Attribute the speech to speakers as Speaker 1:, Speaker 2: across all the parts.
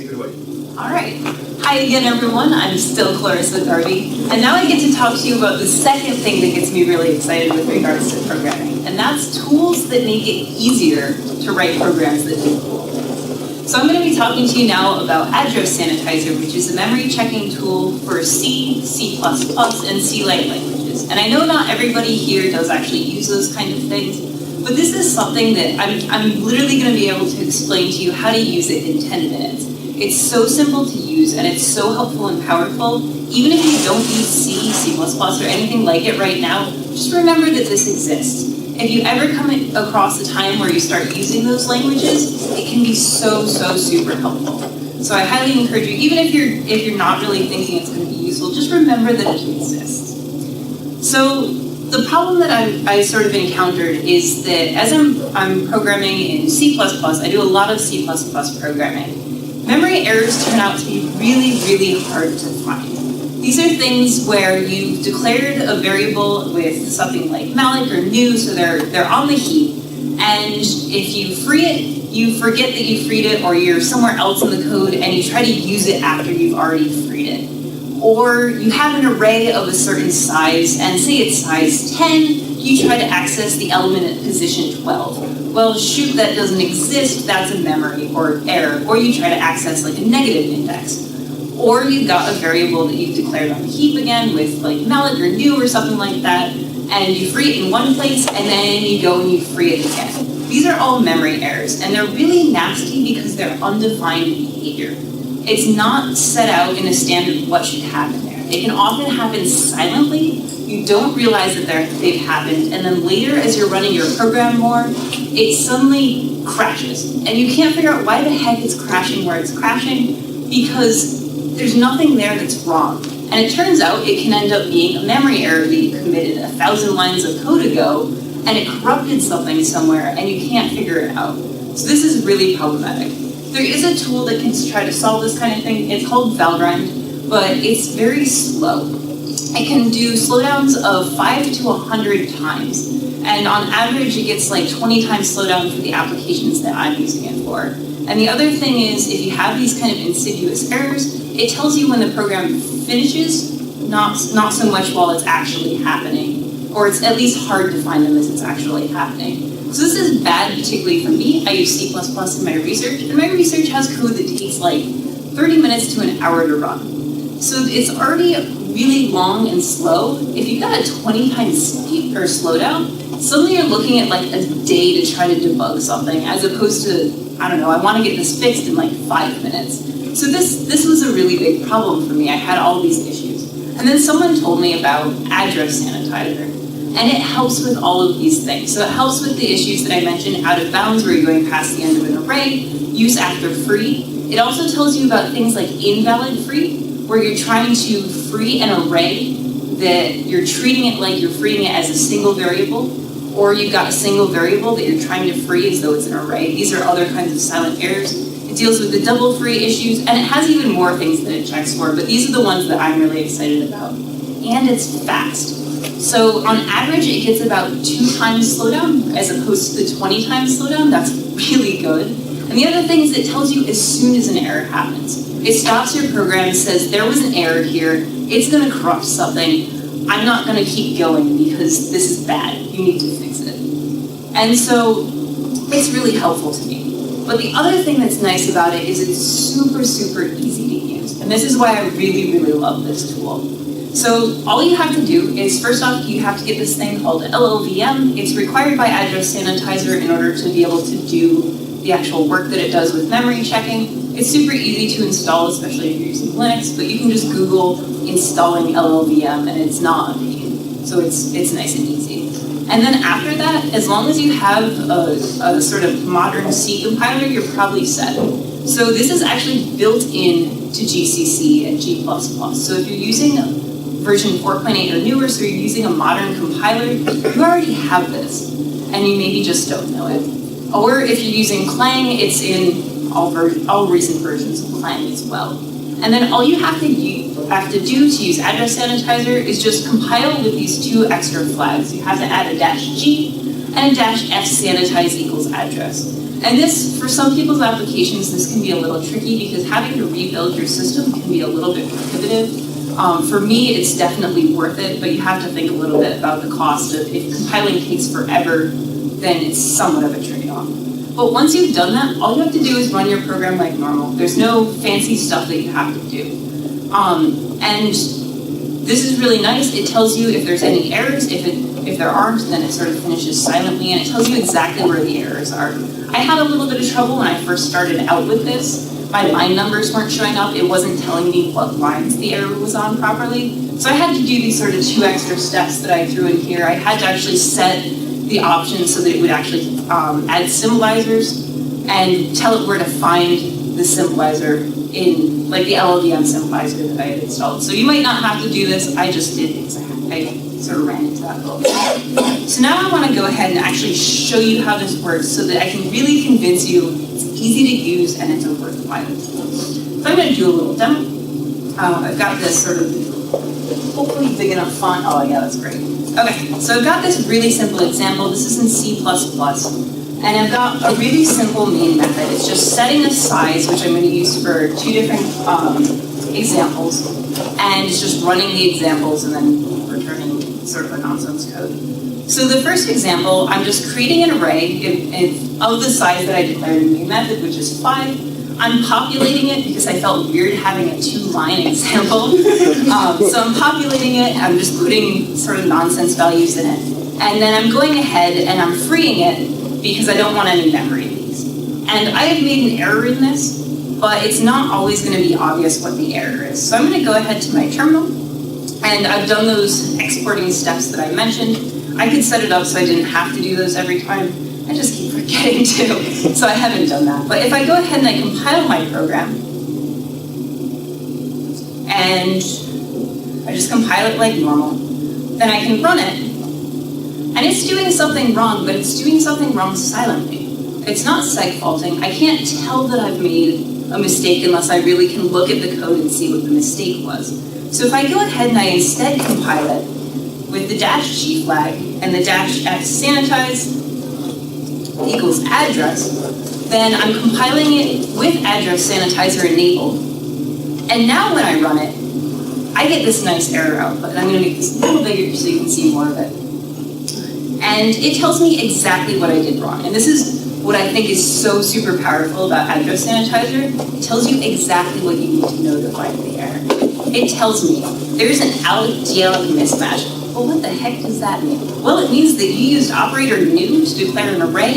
Speaker 1: it away.
Speaker 2: All right. Hi again, everyone. I'm still Clarissa Garvey, and now I get to talk to you about the second thing that gets me really excited with regards to programming, and that's tools that make it easier to write programs that do cool. So I'm going to be talking to you now about Address Sanitizer, which is a memory checking tool for C, C++, and C-like languages. And I know not everybody here does actually use those kind of things, but this is something that I'm literally going to be able to explain to you how to use it in 10 minutes. It's so simple to use, and it's so helpful and powerful. Even if you don't use C, C++, or anything like it right now, just remember that this exists. If you ever come across a time where you start using those languages, it can be so super helpful. So I highly encourage you, even if you're not really thinking it's going to be useful, just remember that it exists. So the problem that I sort of encountered is that as I'm programming in C++, I do a lot of C++ programming. Memory errors turn out to be really hard to find. These are things where you've declared a variable with something like malloc or new, so they're on the heap, and if you free it, you forget that you freed it, or you're somewhere else in the code and you try to use it after you've already freed it. Or you have an array of a certain size, and say it's size 10, you try to access the element at position 12. Well, shoot, that doesn't exist, that's a memory or error. Or you try to access like a negative index. Or you've got a variable that you've declared on the heap again with like malloc or new or something like that, and you free it in one place, and then you go and you free it again. These are all memory errors, and they're really nasty because they're undefined behavior. It's not set out in a standard of what should happen there. They can often happen silently. You don't realize that they've happened, and then later as you're running your program more, it suddenly crashes. And you can't figure out why the heck it's crashing where it's crashing, because there's nothing there that's wrong. And it turns out it can end up being a memory error that you committed 1,000 lines of code ago, and it corrupted something somewhere, and you can't figure it out. So this is really problematic. There is a tool that can try to solve this kind of thing. It's called Valgrind, but it's very slow. It can do slowdowns of 5 to 100 times. And on average, it gets like 20 times slowdown for the applications that I'm using it for. And the other thing is, if you have these kind of insidious errors, it tells you when the program finishes, not so much while it's actually happening, or it's at least hard to find them as it's actually happening. So this is bad, particularly for me. I use C++ in my research, and my research has code that takes like 30 minutes to an hour to run. So it's already really long and slow. If you've got a 20 times speed or slowdown, suddenly you're looking at like a day to try to debug something, as opposed to, I don't know, I want to get this fixed in like 5 minutes. So this was a really big problem for me. I had all these issues. And then someone told me about Address Sanitizer, and it helps with all of these things. So it helps with the issues that I mentioned, out of bounds, where you're going past the end of an array, use after free. It also tells you about things like invalid free, where you're trying to free an array that you're treating it like you're freeing it as a single variable, or you've got a single variable that you're trying to free as though it's an array. These are other kinds of silent errors. It deals with the double free issues, and it has even more things that it checks for, but these are the ones that I'm really excited about. And it's fast. So on average, it gets about 2 times slowdown, as opposed to the 20 times slowdown. That's really good. And the other thing is it tells you as soon as an error happens. It stops your program, says there was an error here, it's going to corrupt something, I'm not going to keep going because this is bad, you need to fix it. And so it's really helpful to me. But the other thing that's nice about it is it's super easy to use. And this is why I really love this tool. So all you have to do is, first off, you have to get this thing called LLVM. It's required by Address Sanitizer in order to be able to do the actual work that it does with memory checking. It's super easy to install, especially if you're using Linux, but you can just Google installing LLVM and it's not a pain. So it's nice and easy. And then after that, as long as you have a sort of modern C compiler, you're probably set. So this is actually built in to GCC and G++. So if you're using version 4.8 or newer, so you're using a modern compiler, you already have this, and you maybe just don't know it. Or if you're using Clang, it's in all recent versions of Clang as well. And then all you have to do to use Address Sanitizer is just compile with these 2 extra flags. You have to add a -G and a -F sanitize equals address. And this, for some people's applications, this can be a little tricky because having to rebuild your system can be a little bit prohibitive. For me, it's definitely worth it, but you have to think a little bit about the cost of if compiling takes forever, then it's somewhat of a trade-off. But once you've done that, all you have to do is run your program like normal. There's no fancy stuff that you have to do. And this is really nice. It tells you if there's any errors. If there aren't, then it sort of finishes silently, and it tells you exactly where the errors are. I had a little bit of trouble when I first started out with this. My line numbers weren't showing up. It wasn't telling me what lines the error was on properly. So I had to do these sort of 2 extra steps that I threw in here. I had to actually set the options so that it would actually add symbolizers and tell it where to find the symbolizer in, like the LLVM symbolizer that I had installed. So you might not have to do this. I just did because I sort of ran into that goal. So now I want to go ahead and actually show you how this works so that I can really convince you it's easy to use and it's a worthwhile tool. So I'm going to do a little demo. I've got this sort of hopefully big enough font. Oh yeah, that's great. Okay, so I've got this really simple example. This is in C++. And I've got a really simple main method. It's just setting a size, which I'm going to use for 2 different examples. And it's just running the examples and then returning sort of a nonsense code. So the first example, I'm just creating an array of the size that I declared in the main method, which is 5. I'm populating it because I felt weird having a 2-line example. So I'm populating it, I'm just putting sort of nonsense values in it. And then I'm going ahead and I'm freeing it because I don't want any memory leaks. And I have made an error in this, but it's not always going to be obvious what the error is. So I'm going to go ahead to my terminal, and I've done those exporting steps that I mentioned. I could set it up so I didn't have to do those every time. I just keep forgetting to, so I haven't done that. But if I go ahead and I compile my program, and I just compile it like normal, then I can run it. And it's doing something wrong, but it's doing something wrong silently. It's not segfaulting. I can't tell that I've made a mistake unless I really can look at the code and see what the mistake was. So if I go ahead and I instead compile it with the -G flag and the -X sanitize equals address, then I'm compiling it with Address Sanitizer enabled. And now when I run it, I get this nice error output. And I'm going to make this a little bigger so you can see more of it. And it tells me exactly what I did wrong. And this is what I think is so super powerful about Address Sanitizer. It tells you exactly what you need to know to find the error. It tells me there's an allic-deallic mismatch. Well, what the heck does that mean? Well, it means that you used operator new to declare an array,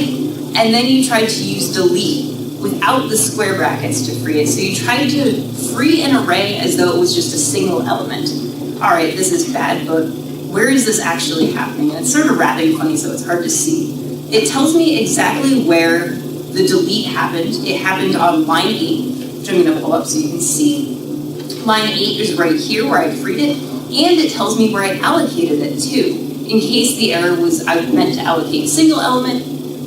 Speaker 2: and then you tried to use delete without the square brackets to free it. So you tried to free an array as though it was just a single element. All right, this is bad, but where is this actually happening? And it's sort of wrapping funny, so it's hard to see. It tells me exactly where the delete happened. It happened on line 8, which I'm going to pull up so you can see. Line 8 is right here where I freed it, and it tells me where I allocated it to. In case the error was I meant to allocate a single element,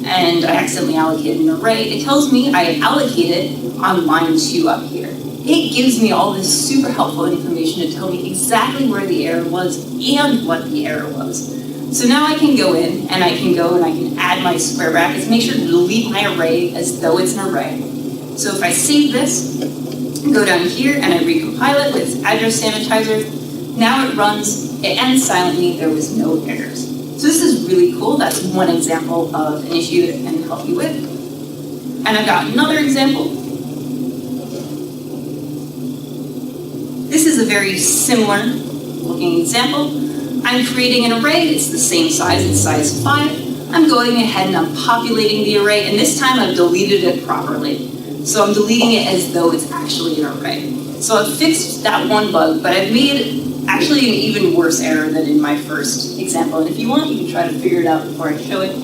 Speaker 2: and I accidentally allocated an array, it tells me I allocated on line 2 up here. It gives me all this super helpful information to tell me exactly where the error was and what the error was. So now I can go in and I can add my square brackets, make sure to delete my array as though it's an array. So if I save this, go down here and I recompile it with Address Sanitizer, now it runs, it ends silently, there was no errors. So this is really cool. That's one example of an issue that I can help you with. And I've got another example. This is a very similar looking example. I'm creating an array, it's the same size, it's size 5. I'm going ahead and I'm populating the array, and this time I've deleted it properly. So I'm deleting it as though it's actually an array. So I've fixed that one bug, but I've made actually an even worse error than in my first example. And if you want, you can try to figure it out before I show it.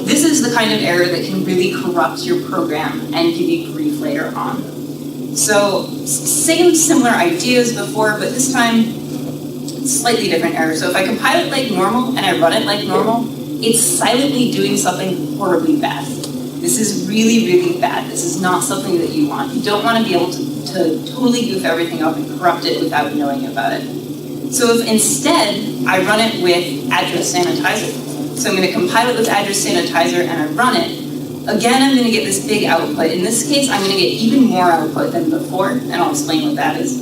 Speaker 2: This is the kind of error that can really corrupt your program and give you grief later on. So similar ideas before, but this time slightly different error. So if I compile it like normal and I run it like normal, it's silently doing something horribly bad. This is really, really bad. This is not something that you want. You don't want to be able to totally goof everything up and corrupt it without knowing about it. So if instead I run it with Address Sanitizer, so I'm going to compile it with Address Sanitizer and I run it, again, I'm gonna get this big output. In this case, I'm gonna get even more output than before, and I'll explain what that is.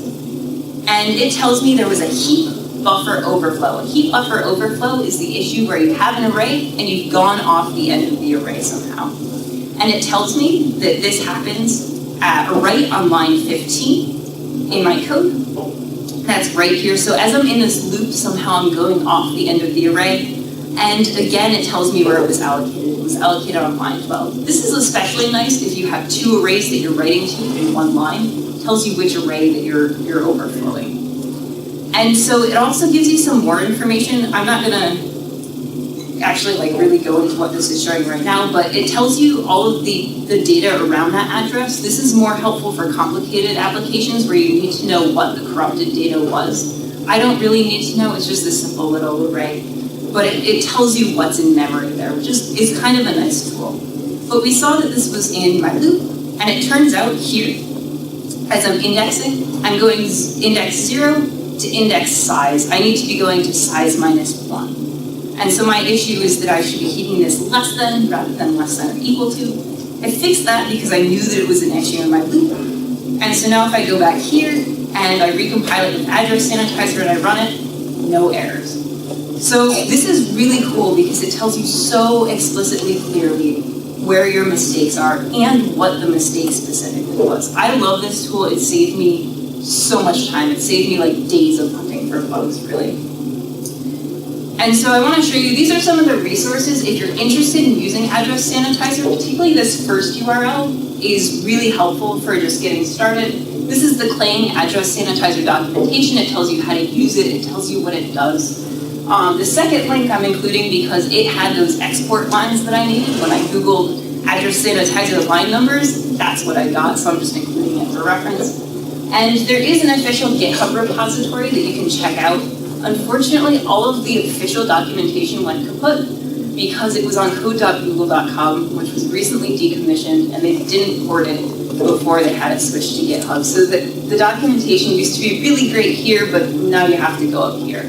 Speaker 2: And it tells me there was a heap buffer overflow. A heap buffer overflow is the issue where you have an array and you've gone off the end of the array somehow. And it tells me that this happens right on line 15 in my code. That's right here. So as I'm in this loop, somehow I'm going off the end of the array. And again, it tells me where it was allocated. It was allocated on line 12. This is especially nice if you have two arrays that you're writing to in one line. It tells you which array that you're overflowing. And so it also gives you some more information. I'm not gonna actually really go into what this is showing right now, but it tells you all of the data around that address. This is more helpful for complicated applications where you need to know what the corrupted data was. I don't really need to know, it's just this simple little array. But it tells you what's in memory there, which is kind of a nice tool. But we saw that this was in my loop, and it turns out here, as I'm indexing, I'm going index 0 to index size. I need to be going to size -1. And so my issue is that I should be keeping this less than rather than less than or equal to. I fixed that because I knew that it was an issue in my loop. And so now if I go back here and I recompile it with Address Sanitizer and I run it, no errors. So this is really cool because it tells you so explicitly clearly where your mistakes are and what the mistake specifically was. I love this tool. It saved me so much time. It saved me days of hunting for bugs, really. And so I want to show you, these are some of the resources. If you're interested in using Address Sanitizer, particularly this first URL is really helpful for just getting started. This is the Clang Address Sanitizer documentation. It tells you how to use it. It tells you what it does. The second link I'm including because it had those export lines that I needed. When I Googled Address Sanitizer line numbers, that's what I got, so I'm just including it for reference. And there is an official GitHub repository that you can check out. Unfortunately, all of the official documentation went kaput because it was on code.google.com, which was recently decommissioned, and they didn't port it before they had it switched to GitHub. So the documentation used to be really great here, but now you have to go up here.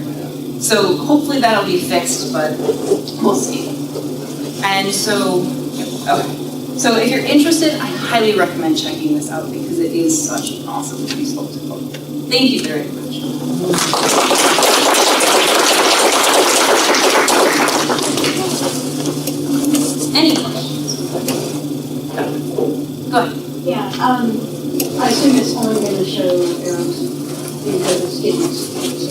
Speaker 2: So hopefully that'll be fixed, but we'll see. And so, okay. So if you're interested, I highly recommend checking this out because it is such an awesome, useful tool. Thank you very much. Any questions? Go ahead.
Speaker 1: Yeah, I assume it's only going to show errors because it's getting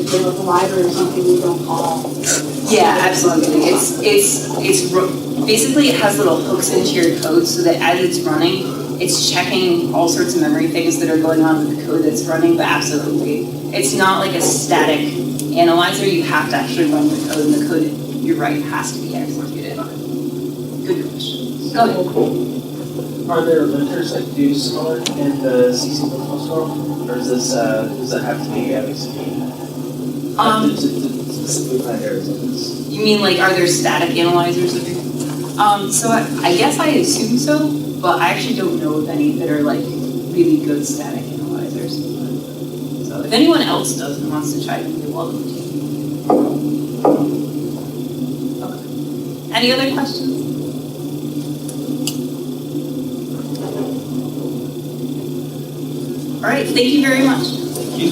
Speaker 1: so the library or something we don't call.
Speaker 2: Yeah, absolutely. It's basically it has little hooks into your code so that as it's running, it's checking all sorts of memory things that are going on with the code that's running. But absolutely, it's not like a static analyzer. You have to actually run the code, and the code, you're right, has to be executed. Good question. Go ahead.
Speaker 3: Are there limiters that do score in the CC protocol score, or is this does that have to be executed? Specifically find errors in this.
Speaker 2: You mean are there static analyzers? So I guess I assume so, but I actually don't know of any that are really good static analyzers. So if anyone else does and wants to try them, you're welcome to. Okay. Any other questions? All right, thank you very much.
Speaker 3: Thank you.